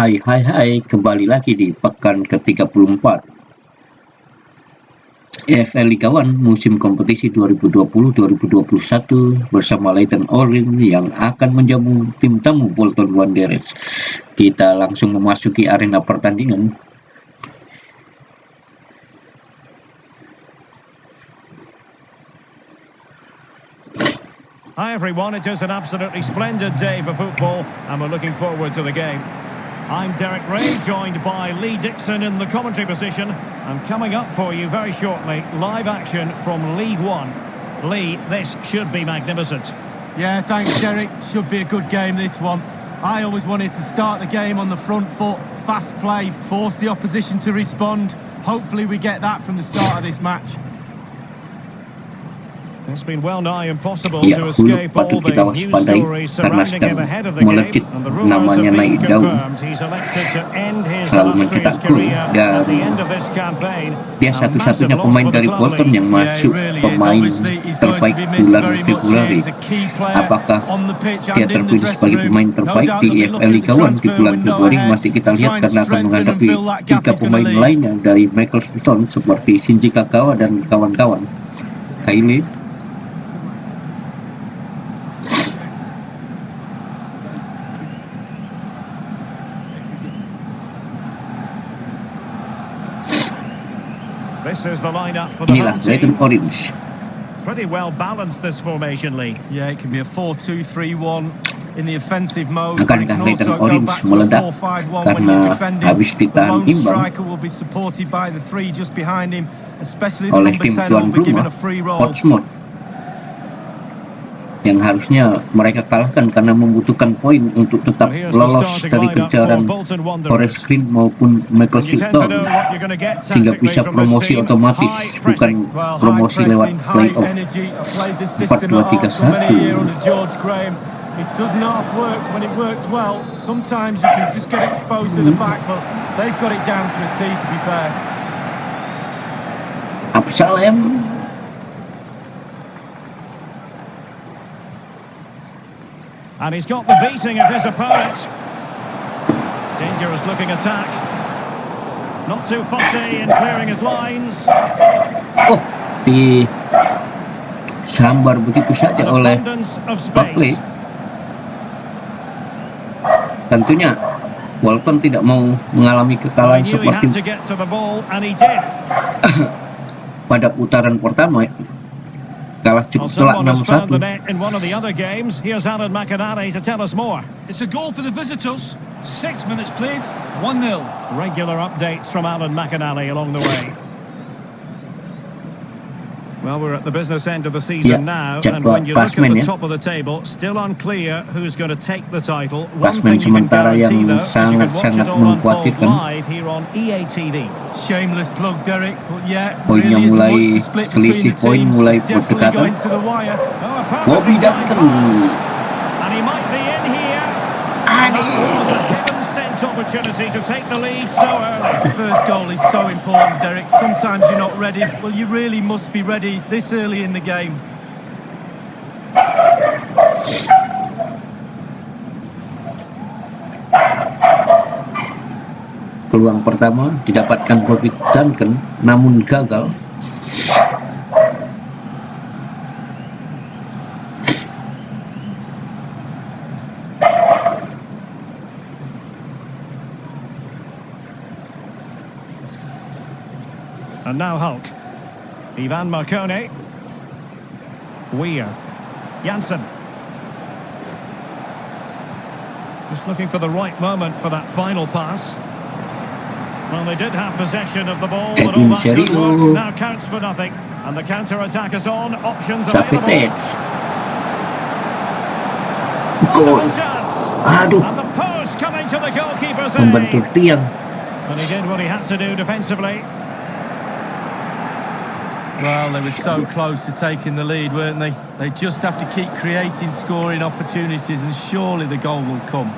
Hai, kembali lagi di pekan ke-34 EFL Liga 1 musim kompetisi 2020-2021 bersama Leyton Orient yang akan menjamu tim tamu Bolton Wanderers. Kita langsung memasuki arena pertandingan. Hi everyone, it is an absolutely splendid day for football and we're looking forward to the game. I'm Derek Ray, joined by Lee Dixon in the commentary position. And coming up for you very shortly, live action from League One. Lee, this should be magnificent. Yeah, thanks Derek. Should be a good game, this one. I always wanted to start the game on the front foot, fast play, force the opposition to respond. Hopefully we get that from the start of this match. It's been well nigh impossible to escape all the news stories surrounding him ahead of the game, and the rumours have been confirmed. He's elected to end his illustrious career at the end of this campaign. Dia satu-satunya pemain dari Bolton yang masuk pemain terbaik bulan Februari. Apakah dia terpilih sebagai pemain terbaik di EFL Liga 1 di bulan Februari masih kita lihat, karena akan menghadapi 3 pemain lainnya dari Maccleston seperti Shinji Kagawa dan kawan-kawan. Kylie. This is the lineup for the Inilah Leyton Orange. Pretty well balanced this formation, Lee. Yeah, it can be a 4-2-3-1 in the offensive mode. Akankah Leyton Orange meledak karena habis ditahan imbang oleh tim tuan rumah Portsmouth yang harusnya mereka kalahkan karena membutuhkan poin untuk tetap lolos dari kejaran Forest Green maupun Maccleston, sehingga bisa promosi otomatis, bukan promosi lewat playoff. 4-2-3-1. It doesn't half work when it works well. Sometimes you can just get exposed to the back, but they've got it down to a T, to be fair. Absalem. And he's got the beating of his opponent. Dangerous looking attack. Not too fussy in clearing his lines. Oh, disambar begitu saja oleh Buckley. Tentunya Bolton tidak mau mengalami kekalahan seperti pada putaran pertama, kalah cukup telak 6-1. It's a goal for the visitors. 6 minutes played, 1-0. Regular updates from Alan McInally along the way. Well, we're at the business end of the season now, and when you look at the top of the table, still unclear who's going to take the title. One thing you can guarantee, though, is you can watch it all unfold live here on EA TV. Shameless plug, Derek, but yeah, poinnya mulai selisih poin, mulai berdekatan. Bobby Duncan, and he might be in here. Opportunity to take the lead so early. The first goal is so important, Derek. Sometimes you're not ready. Well, you really must be ready this early in the game. Peluang pertama didapatkan Bobby Duncan, namun gagal. And now Hulk. Ivan Marconi. Weir. Janssen. Just looking for the right moment for that final pass. Well, they did have possession of the ball, but all that good work now counts for nothing. And the counter-attack is on. Options available. Goal. Aduh. And the post coming to the goalkeeper's membentur tiang. And he did what he had to do defensively. Well, they were so close to taking the lead, weren't they? They just have to keep creating scoring opportunities, and surely the goal will come.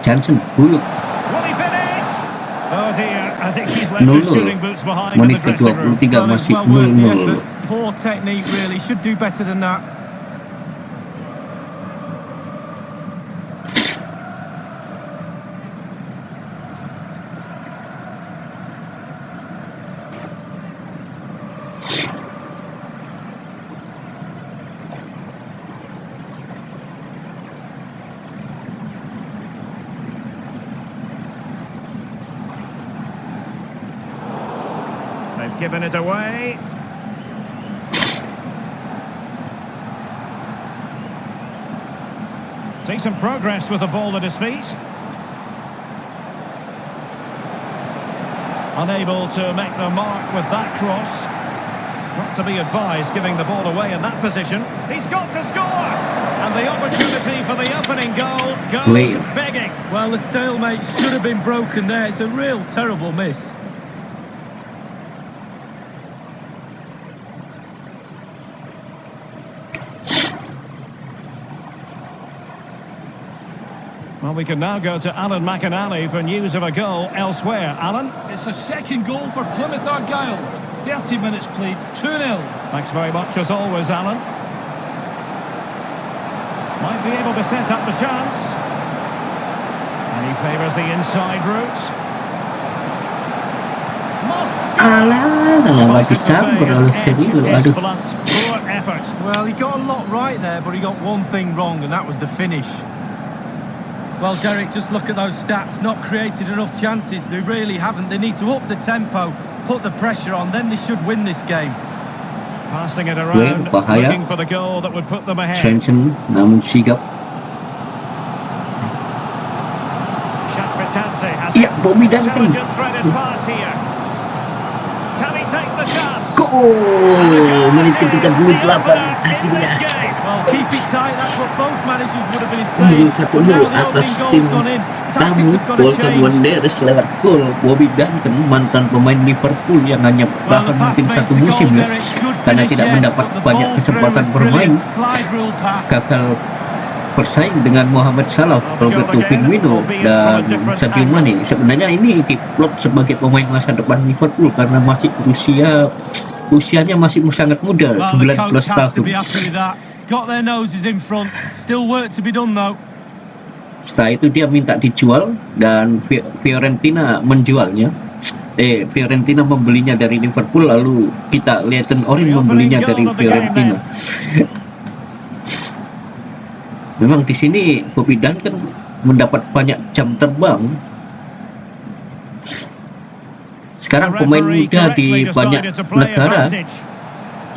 Jansen, Will he finish? Oh dear, I think he's left his shooting boots behind in the dressing room. Masih well worth the effort. Poor technique, really. Should do better than that. given it away. Decent progress with the ball at his feet. Unable to make the mark with that cross. Not to be advised giving the ball away in that position. He's got to score! And the opportunity for the opening goal goes begging. Well, the stalemate should have been broken there. It's a real terrible miss. Well, we can now go to Alan McInally for news of a goal elsewhere. Alan? It's a second goal for Plymouth Argyle. 30 minutes played, 2-0. Thanks very much as always, Alan. Might be able to set up the chance. And he favours the inside route. Must score! Alah, lagi sabar oleh Serilu. Aduh. Poor effort. Well, he got a lot right there, but he got one thing wrong, and that was the finish. Well, Derek, just look at those stats. Not created enough chances. They really haven't. They need to up the tempo, put the pressure on, then they should win this game. Passing it around, looking for the goal that would put them ahead. Svensson, namun sigap. Shakvitanse has Iya, Bobby Duncan. intelligent threaded pass here. Can he take the chance? Gol! Menit ke-38 akhirnya. Well, keep it tight. That's what both managers would have been saying. 1-0 atas tim tamu Bolton Wanderers lewat gol Bobby Duncan, mantan pemain Liverpool yang hanya bertahan mungkin satu musim ya, karena tidak mendapat banyak kesempatan bermain, gagal bersaing dengan Mohamed Salah, Roberto Firmino dan Sadio Mane. Sebenarnya ini diplot sebagai pemain masa depan Liverpool karena masih usianya masih sangat muda, 19 tahun. Got their noses in front. Still work to be done though. Setelah itu dia minta dijual dan Fiorentina menjualnya. Fiorentina membelinya dari Liverpool, lalu kita Leyton Orient membelinya dari Fiorentina. Memang di sini Bobby Duncan mendapat banyak jam terbang. Sekarang pemain muda di banyak negara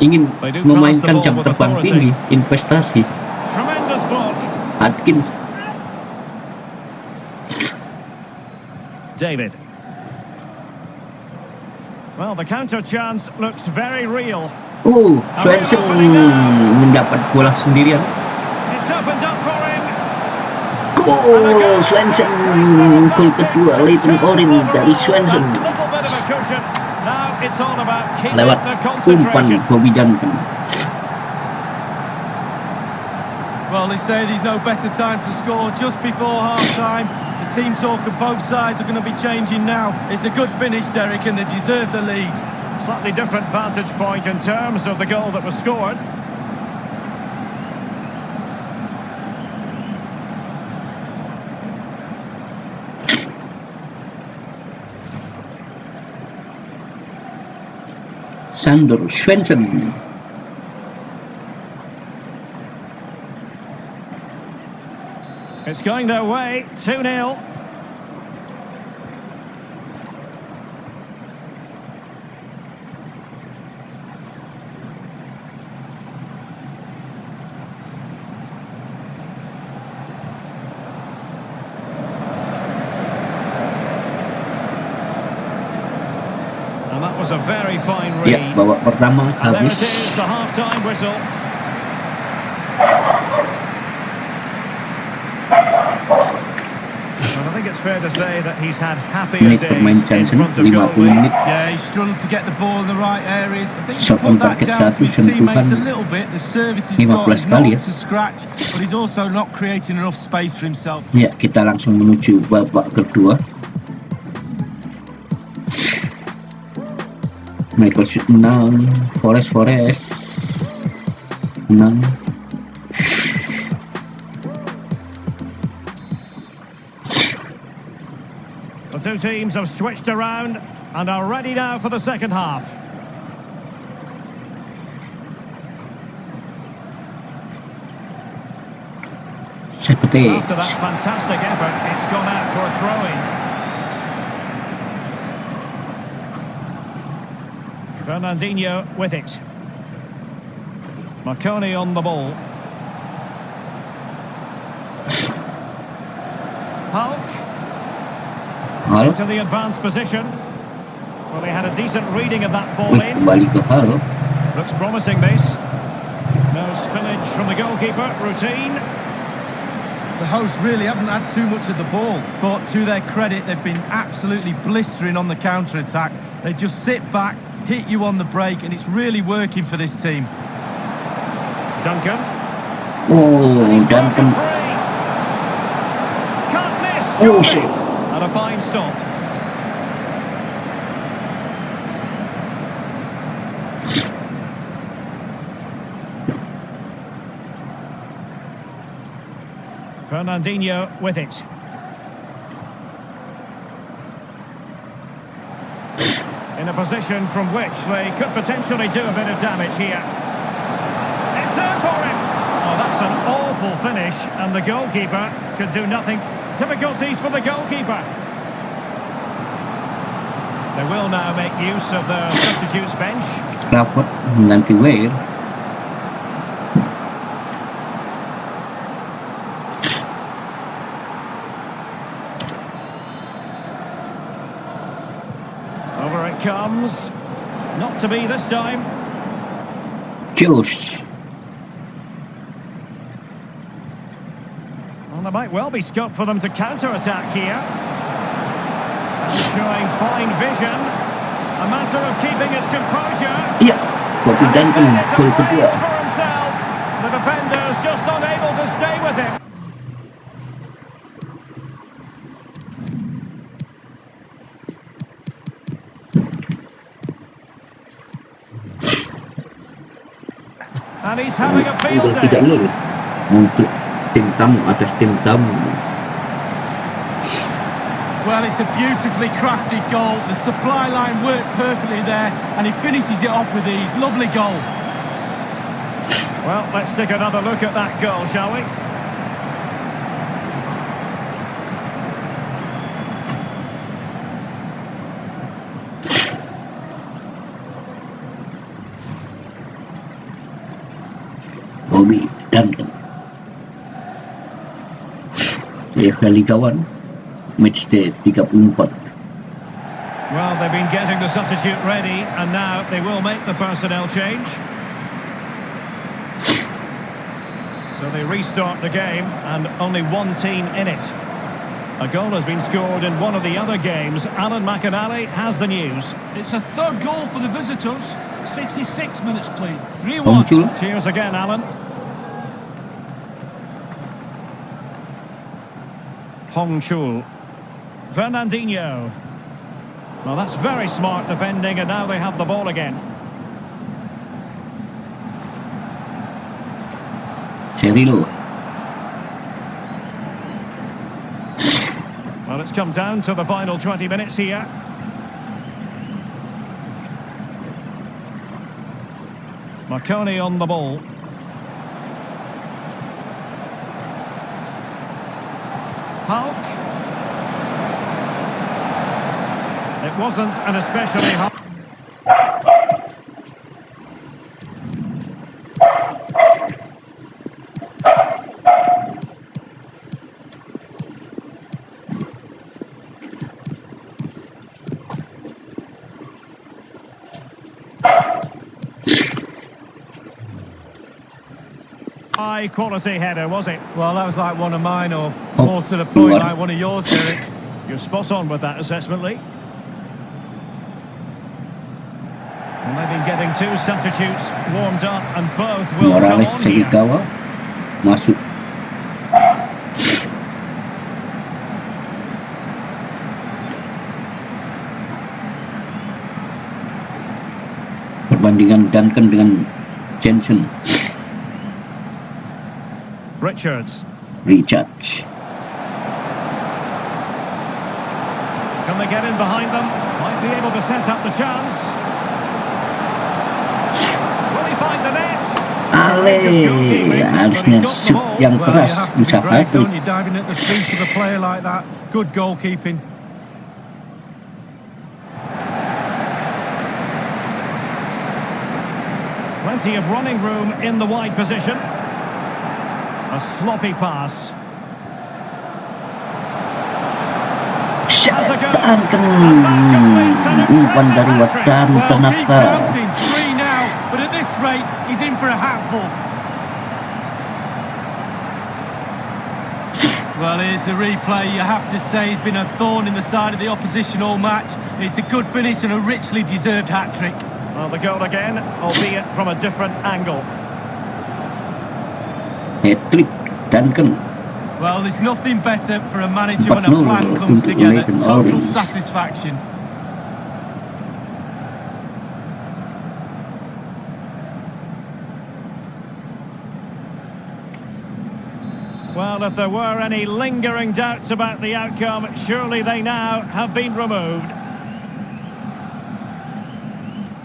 ingin memainkan jam terbang tinggi, investasi. Atkins, David. Well, the counter chance looks very real. Svensson mendapat bola sendirian. It's opened up for him. Gol Svensson, gol kedua Leyton Orient dari Svensson. Lewat umpan Bobby Duncan. Well, they say there's no better time to score just before half-time. The team talk of both sides are going to be changing now. It's a good finish, Derek, and they deserve the lead. Slightly different vantage point in terms of the goal that was scored. Sander Svensson. It's going their way, 2-0. And that was a very fine read. Ya, babak pertama And there it habis. is, the half-time whistle. And I think it's fair to say that he's had happier Menit days bermain in Johnson, front of 50 goal. menit. Yeah, he struggled to get the ball in the right areas. I think he Shot put on that target down to his satu, teammates a sentuhan little bit. The service he's 15 got is kali not ya. to scratch, but he's also not creating enough space for himself. Ya, kita langsung menuju babak kedua. Michael shoot menang, Forest menang. The two teams have switched around and are ready now for the second half. Seperti After that fantastic effort, it's gone out for a throw-in. Fernandinho with it. Marconi on the ball. Hulk into the advanced position. Well, he had a decent reading of that ball in. Kembali ke Hal. Looks promising, this. No spillage from the goalkeeper. Routine. The hosts really haven't had too much of the ball, but to their credit, they've been absolutely blistering on the counter-attack. They just sit back, hit you on the break, and it's really working for this team. Duncan. Oh, Duncan. Can't miss. Oh, surely. shit. And a fine stop. Fernandinho with it. In a position from which they could potentially do a bit of damage here. It's there for him. Oh, that's an awful finish, and the goalkeeper could do nothing. Difficulties for the goalkeeper. They will now make use of the substitutes bench. Dapat nanti Weir. Over it comes. Not to be this time. Josh. Well, there might well be scope for them to counter-attack here. Showing fine vision. A matter of keeping his composure. Iya, Bobby Duncan gol kedua. For himself. The defenders just unable to stay with him. And he's having a field Gol 3-0 day. untuk tim tamu atas tim tamu. Well, it's a beautifully crafted goal. The supply line worked perfectly there, and he finishes it off with ease. Lovely goal. Well, let's take another look at that goal, shall we? Bobby Duncan. EFL Liga 1 Matchday 34. Well, they've been getting the substitute ready, and now they will make the personnel change. So they restart the game, and only one team in it. A goal has been scored in one of the other games. Alan McInally has the news. It's a third goal for the visitors. 66 minutes played. 3-1. Hongchul. Cheers again, Alan. Hongchul. Fernandinho. Well, that's very smart defending, and now they have the ball again. Cerrillo. Well, it's come down to the final 20 minutes here. Marconi on the ball. Hulk. It wasn't an especially hard. High quality header, was it? Well, that was like one of mine, or more to the point, like one of yours, Derek. You're spot on with that assessment, Lee. And they've been getting two substitutes warmed up, and both will Morales come on segi here. kawal masuk. Perbandingan Duncan dengan Jensen. Richards. Richards. Can they get in behind them? Might be able to set up the chance. Will he find the net? Ale, harusnya shoot yang Well, keras you have to be usaha brave, itu. don't you, diving at the feet of a player like that. Good goalkeeping. plenty of running room in the wide position. A sloppy pass. Duncan, umpan dari Watan Well, keep Tanaka. counting. 3 now, but at this rate, he's in for a hatful. Well, here's the replay. You have to say he's been a thorn in the side of the opposition all match. It's a good finish and a richly deserved hat-trick. Well, the goal again, albeit from a different angle. Hat-trick Duncan. Well, there's nothing better for a manager when a 4-0 plan comes untuk together. Leyton Total Orient. satisfaction. Well, if there were any lingering doubts about the outcome, surely they now have been removed.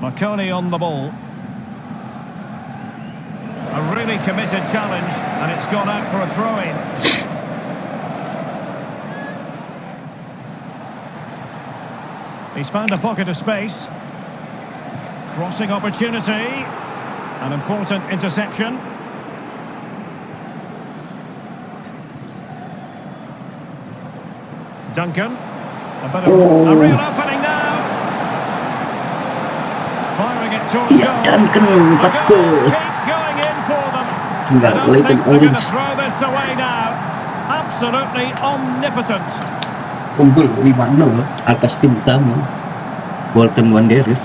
Marconi on the ball. A really committed challenge, and it's gone out for a throw-in. He's found a pocket of space. Crossing opportunity. An important interception. Duncan. A real opening now. Firing it towards Ya, goal. Duncan, The 4 goals keep going in for them. Tinggal I don't Leyton think they're going to Orient throw this away now. Absolutely omnipotent. unggul 5-0 atas tim utama Bolton Wanderers.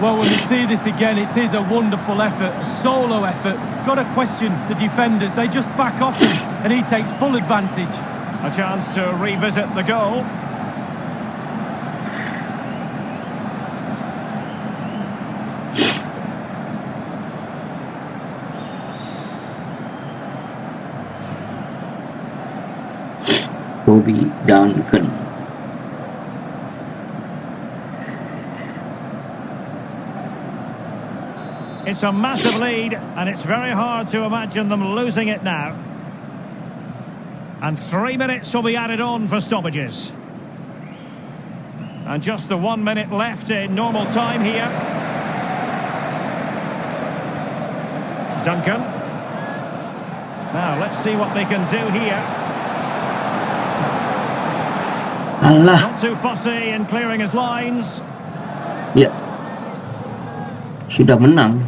Well, when we see this again, it is a wonderful effort, a solo effort. Got to question the defenders. They just back off him, and he takes full advantage. A chance to revisit the goal. Bobby Duncan. It's a massive lead, and it's very hard to imagine them losing it now. And 3 minutes will be added on for stoppages. And just the 1 minute left in normal time here. Duncan. Now, let's see what they can do here. Alah, Not too fussy in clearing his lines. ya. Sudah menang.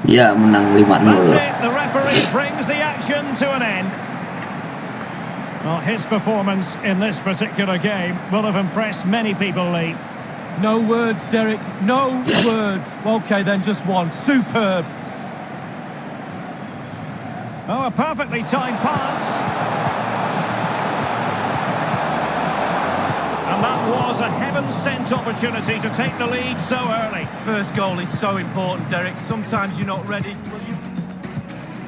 Ya, menang 5-0. That's it. The referee brings the action to an end. Well, his performance in this particular game will have impressed many people, Lee. No words, Derek. No words. Okay, then just one. Superb. Oh, a perfectly timed pass. And that was a heaven-sent opportunity to take the lead so early. First goal is so important, Derek. Sometimes you're not ready.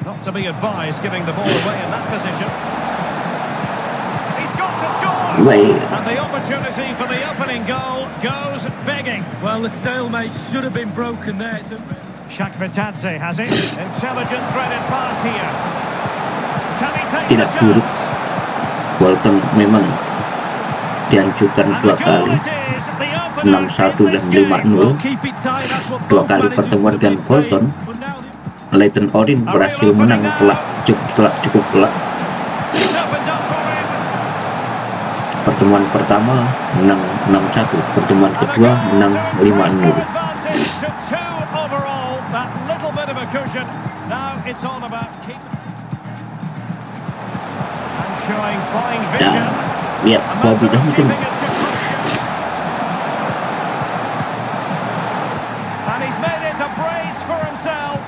Not to be advised giving the ball away in that position. He's got to score! Wait. And the opportunity for the opening goal goes begging. Well, the stalemate should have been broken there. Shakvetadze has it. Intelligent threaded pass here. Can he take Tidak the buruk. chance? Bolton memang dihancurkan And 2 the goal kali, it is, the opener 6-1 in dan this game. 5-0. Keep it tight. That's what 2 both kali managers pertemuan would have dengan been Bolton, saying. But now Leyton Orient berhasil menang setelah cukup telak. It's opened up for him. Pertemuan pertama menang 6-1, pertemuan And a kedua goal menang to increase 5-0. their advantage to 2 overall. That little bit of a cushion. Now it's all about keeping. And showing fine vision. Lihat A Bobby matter of Duncan. keeping his composure. And he's made it a brace for himself.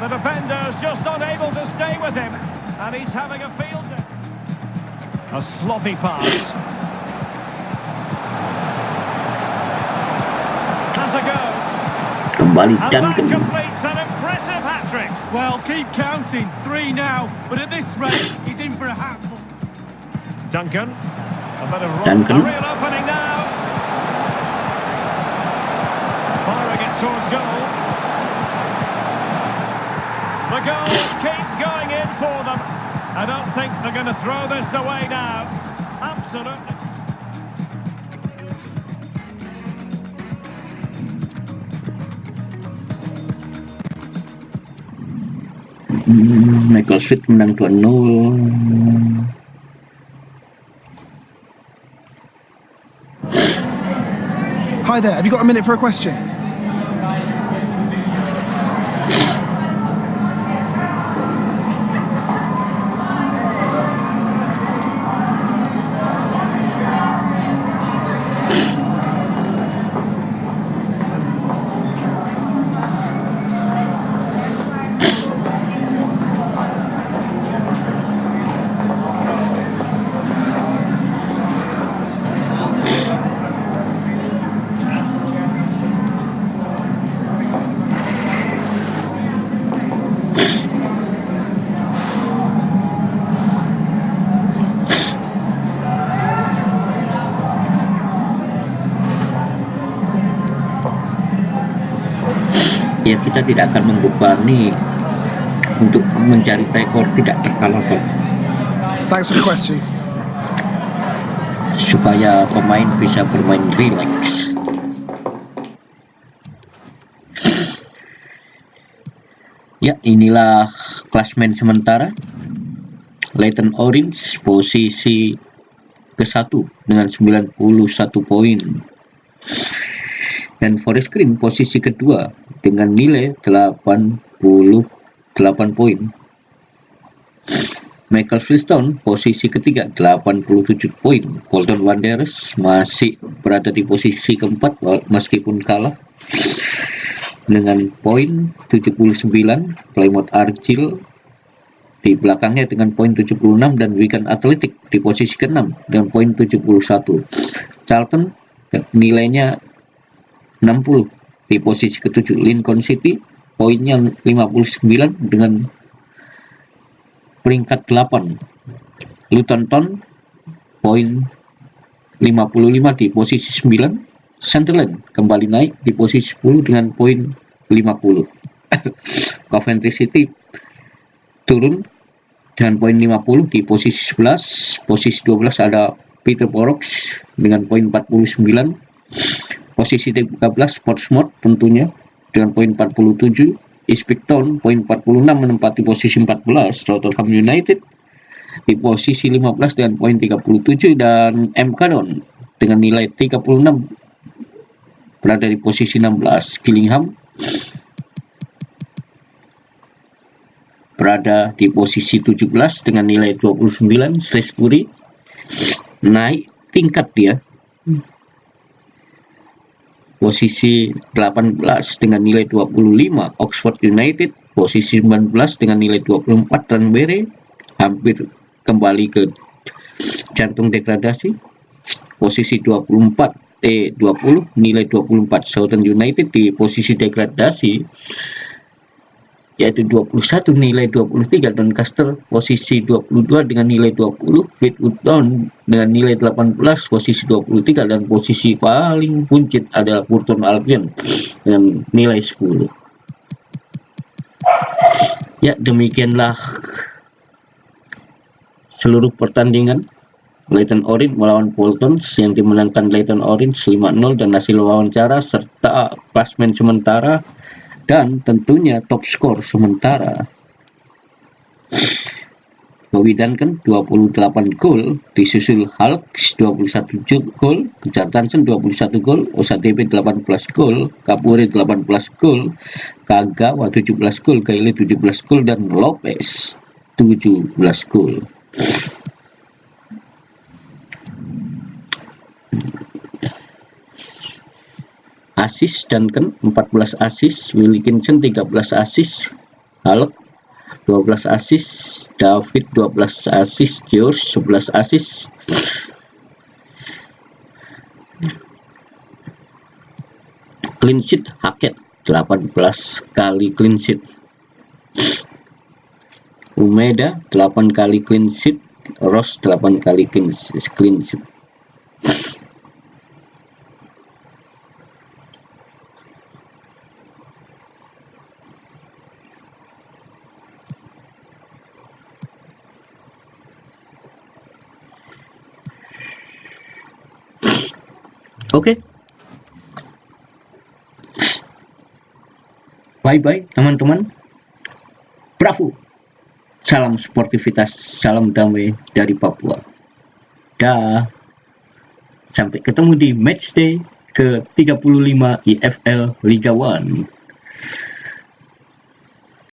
The defender's just unable to stay with him. And he's having a field day. A sloppy pass. Has a go. Kembali And that Duncan. completes an impressive hat-trick. well, keep counting. 3 now. But at this rate, he's in for a hatful. Duncan. A bit of Duncan. a real opening now. Firing it towards goal. The goals keep going in for them. I don't think they're going to throw this away now. Absolutely. Michael Sweet menang 2-0. Hi there, have you got a minute for a question? Ya, kita tidak akan membebani untuk mencari rekor tidak terkalahkan, Thanks for the questions. supaya pemain bisa bermain rileks. Ya, inilah klasmen sementara. Leyton Orange posisi ke-1 dengan 91 poin. Dan Forest Green posisi kedua dengan nilai 88 poin. Macclesfield posisi ketiga 87 poin. Bolton Wanderers masih berada di posisi keempat meskipun kalah dengan poin 79. Plymouth Argyle di belakangnya dengan poin 76 dan Wigan Athletic di posisi ke-6 dengan poin 71. Charlton nilainya 60 di posisi ke-7. Lincoln City poinnya 59 dengan peringkat 8. Luton Town poin 55 di posisi 9. Sunderland kembali naik di posisi 10 dengan poin 50. Coventry City turun dengan poin 50 di posisi 11. Posisi 12 ada Peterborough dengan poin 49. Posisi 13 Portsmouth tentunya dengan poin 47. Ipswich Town poin 46 menempati posisi 14. Rotherham United di posisi 15 dengan poin 37 dan MK Dons dengan nilai 36 berada di posisi 16. Gillingham berada di posisi 17 dengan nilai 29. Shrewsbury naik tingkat dia, posisi 18 dengan nilai 25. Oxford United posisi 19 dengan nilai 24. Tranmere hampir kembali ke jantung degradasi, posisi 20 nilai 24. Southern United di posisi degradasi yaitu 21 nilai 23. Doncaster posisi 22 dengan nilai 20. Fleetwood Town dengan nilai 18 posisi 23 dan posisi paling buncit adalah Burton Albion dengan nilai 10. Ya, demikianlah seluruh pertandingan Leyton Orient melawan Bolton yang dimenangkan Leyton Orient 5-0 dan hasil wawancara serta klasmen sementara dan tentunya top skor sementara. Bobby Duncan 28 gol, disusul Hulks 21 gol, Richarlison 21 gol, Osadebe 18 gol, Kapure 18 gol, Kagawa 17 gol, Gayle 17 gol dan Lopez 17 gol. Asis Duncan 14 asis, Wilkinson 13 asis, Hulk 12 asis, David 12 asis, George 11 asis. Clean sheet Hackett 18 kali clean sheet. Umeda 8 kali clean sheet, Ross 8 kali clean sheet. Oke. Bye-bye teman-teman. Bravo. Salam sportivitas, salam damai dari Papua. Dah. Sampai ketemu di Matchday ke-35 EFL Liga 1.